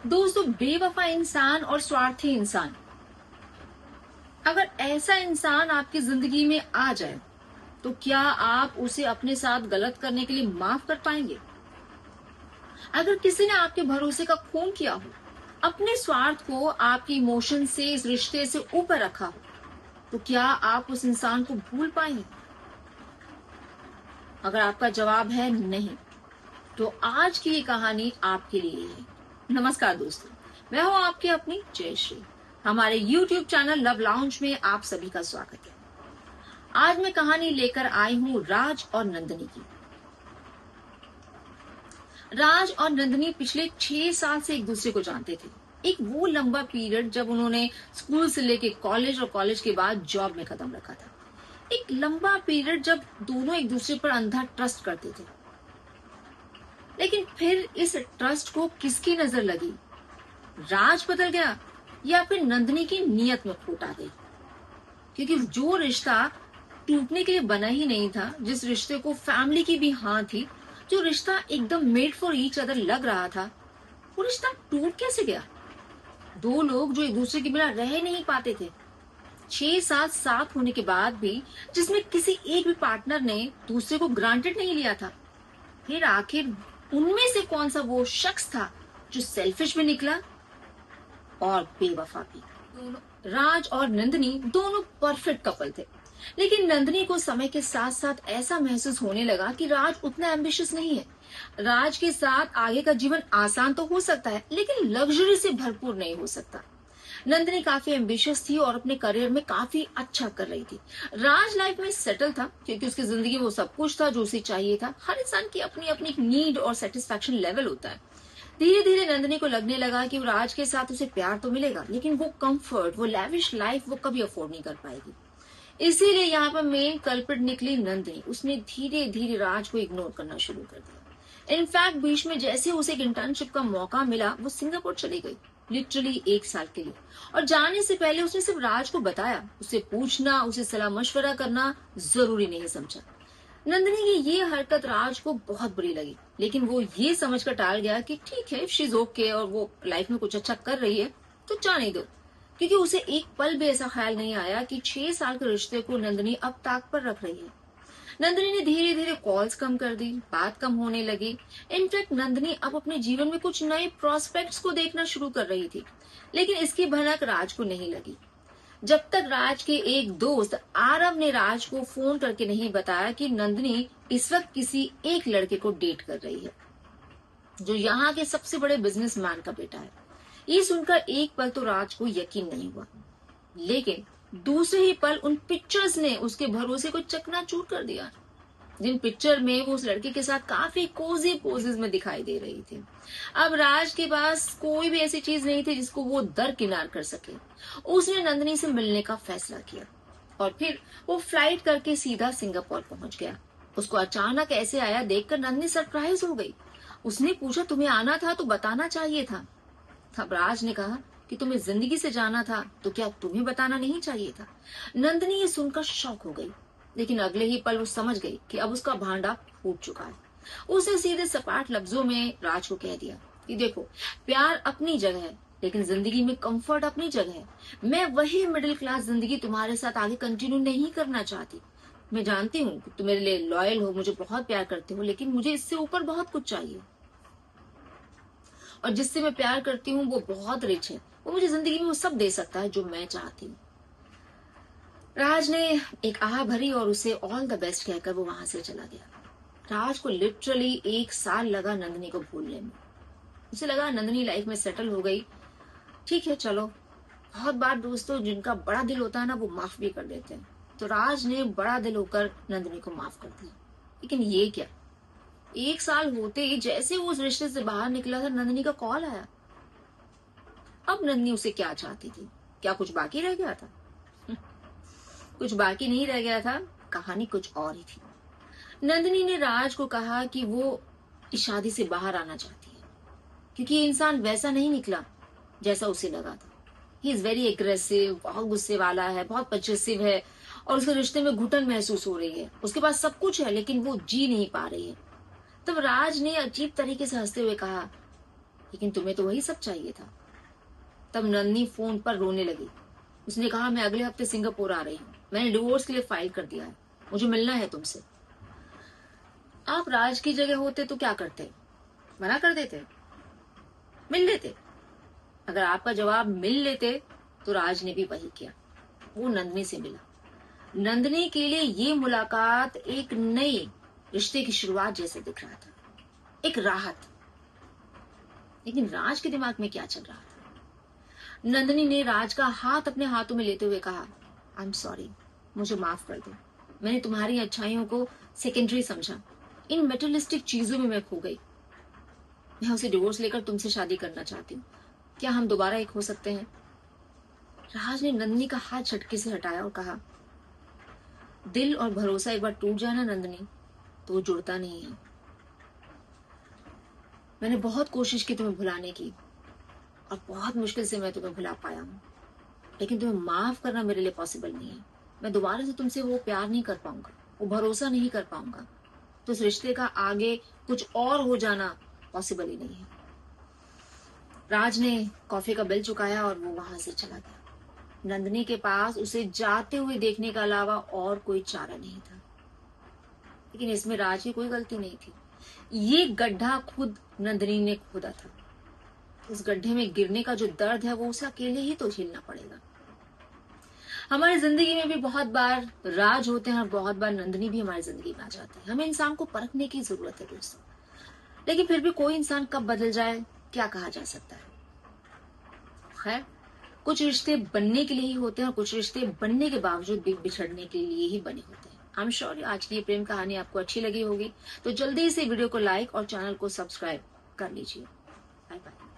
दोस्तों, बेवफा इंसान और स्वार्थी इंसान, अगर ऐसा इंसान आपकी जिंदगी में आ जाए तो क्या आप उसे अपने साथ गलत करने के लिए माफ कर पाएंगे? अगर किसी ने आपके भरोसे का खून किया हो, अपने स्वार्थ को आपके इमोशन से इस रिश्ते से ऊपर रखा हो, तो क्या आप उस इंसान को भूल पाएंगे? अगर आपका जवाब है नहीं, तो आज की ये कहानी आपके लिए है। नमस्कार दोस्तों, मैं हूं आपकी अपनी जयश्री। हमारे YouTube चैनल लव लाउंज में आप सभी का स्वागत है। आज मैं कहानी लेकर आई हूं राज और नंदिनी की। राज और नंदिनी पिछले 6 साल से एक दूसरे को जानते थे। एक वो लंबा पीरियड जब उन्होंने स्कूल से लेके कॉलेज और कॉलेज के बाद जॉब में कदम रखा था। एक लंबा पीरियड जब दोनों एक दूसरे पर अंधा ट्रस्ट करते थे। लेकिन फिर इस ट्रस्ट को किसकी नजर लगी? राज बदल गया या फिर नंदिनी की नीयत में खोट आ गई? क्योंकि जो रिश्ता टूटने के लिए बना ही नहीं था, जिस रिश्ते को फैमिली की भी हाँ थी, जो रिश्ता एकदम मेड फॉर ईच अदर लग रहा था, वो रिश्ता टूट कैसे गया? दो लोग जो एक दूसरे के बिना रह नहीं पाते थे, 6 साल साथ होने के बाद भी, जिसमें किसी एक भी पार्टनर ने दूसरे को ग्रांटेड नहीं लिया था, फिर आखिर उनमें से कौन सा वो शख्स था जो सेल्फिश भी निकला और बेवफा भी? राज और नंदिनी दोनों परफेक्ट कपल थे, लेकिन नंदिनी को समय के साथ साथ ऐसा महसूस होने लगा कि राज उतना एम्बिशियस नहीं है। राज के साथ आगे का जीवन आसान तो हो सकता है, लेकिन लग्जरी से भरपूर नहीं हो सकता। नंदिनी काफी एम्बिशियस थी और अपने करियर में काफी अच्छा कर रही थी। राज लाइफ में सेटल था क्योंकि उसकी जिंदगी में वो सब कुछ था जो उसे चाहिए था। हर इंसान की अपनी अपनी नीड और सेटिस्फैक्शन लेवल होता है। धीरे धीरे नंदिनी को लगने लगा कि राज के साथ उसे प्यार तो मिलेगा, लेकिन वो कंफर्ट, वो लैविश लाइफ वो कभी अफोर्ड नहीं कर पाएगी। इसीलिए यहाँ पर मेन कल्प्रिट निकली नंदिनी। उसने धीरे धीरे राज को इग्नोर करना शुरू कर दिया। इनफैक्ट बीच में जैसे उसे एक इंटर्नशिप का मौका मिला, वो सिंगापुर चली गई, लिटरली 1 साल के लिए। और जाने से पहले उसने सिर्फ राज को बताया। उसे पूछना, उसे सलाह मशवरा करना जरूरी नहीं समझा। नंदिनी की ये हरकत राज को बहुत बुरी लगी, लेकिन वो ये समझकर टाल गया कि ठीक है, शी इज ओके और वो लाइफ में कुछ अच्छा कर रही है तो जाने दो। क्योंकि उसे एक पल भी ऐसा ख्याल नहीं आया कि 6 साल के रिश्ते को नंदिनी अब ताक पर रख रही है। नंदिनी ने धीरे धीरे कॉल्स कम कर दी, बात कम होने लगी। इनफैक्ट नंदिनी अब अपने जीवन में कुछ नए प्रोस्पेक्ट्स को देखना शुरू कर रही थी, लेकिन इसकी भनक राज को नहीं लगी। जब तक राज के एक दोस्त आरव ने राज को फोन करके नहीं बताया कि नंदिनी इस वक्त किसी एक लड़के को डेट कर रही है, जो यहाँ के सबसे बड़े बिजनेसमैन का बेटा है। ये सुनकर एक पल तो राज को यकीन नहीं हुआ, लेकिन दूसरे ही पल उन पिक्चर्स ने उसके भरोसे को चकनाचूर कर दिया, जिन पिक्चर में वो उस लड़के के साथ काफी कोजी पोजेस में दिखाई दे रही थी। अब राज के पास कोई भी ऐसी चीज नहीं थी जिसको वो दरकिनार कर सके। उसने नंदिनी से मिलने का फैसला किया और फिर वो फ्लाइट करके सीधा सिंगापुर पहुंच गया। उसको अचानक ऐसे आया देखकर नंदिनी सरप्राइज हो गई। उसने पूछा, तुम्हें आना था तो बताना चाहिए था। तब राज ने कहा कि तुम्हें जिंदगी से जाना था तो क्या तुम्हें बताना नहीं चाहिए था? नंदिनी ये सुनकर शॉक हो गई, लेकिन अगले ही पल वो समझ गई कि अब उसका भांडा फूट चुका है। उसने सीधे सपाट लफ्जों में राज को कह दिया कि देखो, प्यार अपनी जगह है, लेकिन जिंदगी में कंफर्ट अपनी जगह है। मैं वही मिडिल क्लास जिंदगी तुम्हारे साथ आगे कंटिन्यू नहीं करना चाहती। मैं जानती हूँ कि तुम मेरे लिए लॉयल हो, मुझे बहुत प्यार करते हो, लेकिन मुझे इससे ऊपर बहुत कुछ चाहिए। और जिससे मैं प्यार करती हूँ वो बहुत रिच है, वो मुझे जिंदगी में वो सब दे सकता है जो मैं चाहती हूँ। राज ने एक आह भरी और उसे ऑल द बेस्ट कहकर वो वहां से चला गया। राज को लिटरली 1 साल लगा नंदिनी को भूलने में। उसे लगा नंदिनी लाइफ में सेटल हो गई, ठीक है चलो। बहुत बार दोस्तों, जिनका बड़ा दिल होता है ना, वो माफ भी कर देते हैं। तो राज ने बड़ा दिल होकर नंदिनी को माफ कर दिया। लेकिन ये क्या, 1 साल होते ही जैसे वो उस रिश्ते से बाहर निकला था, नंदिनी का कॉल आया। अब नंदिनी उसे क्या चाहती थी? क्या कुछ बाकी रह गया था? कुछ बाकी नहीं रह गया था, कहानी कुछ और ही थी। नंदिनी ने राज को कहा कि वो इस शादी से बाहर आना चाहती है, क्योंकि ये इंसान वैसा नहीं निकला जैसा उसे लगा था। ही इज वेरी एग्रेसिव, बहुत गुस्से वाला है, बहुत पजेसिव है, और उसके रिश्ते में घुटन महसूस हो रही है। उसके पास सब कुछ है, लेकिन वो जी नहीं पा रही है। तब राज ने अजीब तरीके से हंसते हुए कहा, लेकिन तुम्हें तो वही सब चाहिए था। तब नंदिनी फोन पर रोने लगी। उसने कहा, मैं अगले हफ्ते सिंगापुर आ रही हूँ, मैंने डिवोर्स के लिए फाइल कर दिया है, मुझे मिलना है तुमसे। आप राज की जगह होते तो क्या करते? मना कर देते? मिल लेते? अगर आपका जवाब मिल लेते तो राज ने भी वही किया, वो नंदिनी से मिला। नंदिनी के लिए ये मुलाकात एक नई रिश्ते की शुरुआत जैसे दिख रहा था, एक राहत। लेकिन राज के दिमाग में क्या चल रहा था? नंदिनी ने राज का हाथ अपने हाथों में लेते हुए कहा, आई एम सॉरी, मुझे माफ कर दो, मैंने तुम्हारी अच्छाइयों को सेकेंडरी समझा, इन मेटेरियलिस्टिक चीजों में मैं खो गई। मैं उसे डिवोर्स लेकर तुमसे शादी करना चाहती हूँ, क्या हम दोबारा एक हो सकते हैं? राज ने नंदिनी का हाथ झटके से हटाया और कहा, दिल और भरोसा एक बार टूट जाए ना नंदिनी, तो वो जुड़ता नहीं है। मैंने बहुत कोशिश की तुम्हें भुलाने की, और बहुत मुश्किल से मैं तुम्हें भुला पाया हूँ, लेकिन तुम्हें माफ करना मेरे लिए पॉसिबल नहीं है। मैं दोबारा से तुमसे वो प्यार नहीं कर पाऊंगा, वो भरोसा नहीं कर पाऊंगा, तो इस रिश्ते का आगे कुछ और हो जाना पॉसिबल ही नहीं है। राज ने कॉफी का बिल चुकाया और वो वहां से चला गया। नंदिनी के पास उसे जाते हुए देखने के अलावा और कोई चारा नहीं था। लेकिन इसमें राज की कोई गलती नहीं थी। ये गड्ढा खुद नंदिनी ने खोदा था। इस गड्ढे में गिरने का जो दर्द है वो उसे अकेले ही तो झेलना पड़ेगा। हमारी जिंदगी में भी बहुत बार राज होते हैं और बहुत बार नंदिनी भी हमारी जिंदगी में आ जाती है। हमें इंसान को परखने की जरूरत है दोस्तों, लेकिन फिर भी कोई इंसान कब बदल जाए क्या कहा जा सकता है। खैर, कुछ रिश्ते बनने के लिए ही होते हैं और कुछ रिश्ते बनने के बावजूद भी बिछड़ने के लिए ही बने होते हैं। आई एम श्योर आज की ये प्रेम कहानी आपको अच्छी लगी होगी, तो जल्दी से वीडियो को लाइक और चैनल को सब्सक्राइब कर लीजिए। Bye bye.